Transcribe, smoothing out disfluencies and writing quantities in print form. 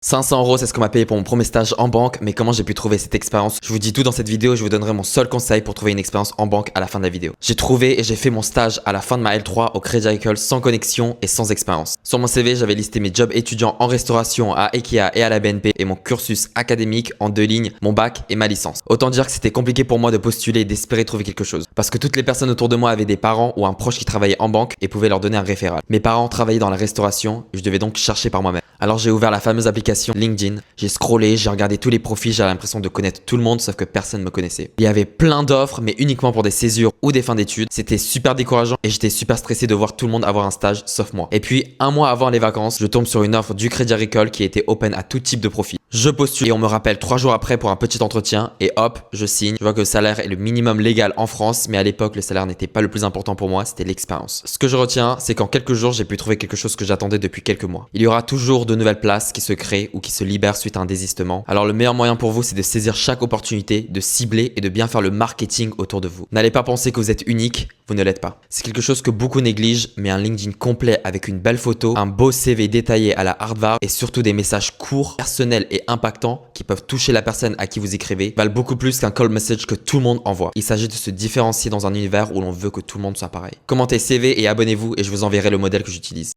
500 €, c'est ce qu'on m'a payé pour mon premier stage en banque, mais comment j'ai pu trouver cette expérience? Je vous dis tout dans cette vidéo, je vous donnerai mon seul conseil pour trouver une expérience en banque à la fin de la vidéo. J'ai trouvé et j'ai fait mon stage à la fin de ma L3 au Crédit Agricole sans connexion et sans expérience. Sur mon CV, j'avais listé mes jobs étudiants en restauration à Ikea et à la BNP et mon cursus académique en 2 lignes, mon bac et ma licence. Autant dire que c'était compliqué pour moi de postuler et d'espérer trouver quelque chose. Parce que toutes les personnes autour de moi avaient des parents ou un proche qui travaillait en banque et pouvaient leur donner un référent. Mes parents travaillaient dans la restauration et je devais donc chercher par moi-même. Alors j'ai ouvert la fameuse application LinkedIn, j'ai scrollé, j'ai regardé tous les profils, j'avais l'impression de connaître tout le monde sauf que personne ne me connaissait. Il y avait plein d'offres mais uniquement pour des césures ou des fins d'études. C'était super décourageant et j'étais super stressé de voir tout le monde avoir un stage sauf moi. Et puis un mois avant les vacances, je tombe sur une offre du Crédit Agricole qui était open à tout type de profil. Je postule et on me rappelle 3 jours après pour un petit entretien et hop, je signe. Je vois que le salaire est le minimum légal en France, mais à l'époque le salaire n'était pas le plus important pour moi, c'était l'expérience. Ce que je retiens, c'est qu'en quelques jours j'ai pu trouver quelque chose que j'attendais depuis quelques mois. Il y aura toujours de nouvelles places qui se créent ou qui se libèrent suite à un désistement. Alors le meilleur moyen pour vous, c'est de saisir chaque opportunité, de cibler et de bien faire le marketing autour de vous. N'allez pas penser que vous êtes unique, vous ne l'êtes pas. C'est quelque chose que beaucoup négligent, mais un LinkedIn complet avec une belle photo, un beau CV détaillé à la Harvard et surtout des messages courts, personnels et impactants qui peuvent toucher la personne à qui vous écrivez valent beaucoup plus qu'un call message que tout le monde envoie. Il s'agit de se différencier dans un univers où l'on veut que tout le monde soit pareil. Commentez CV et abonnez-vous et je vous enverrai le modèle que j'utilise.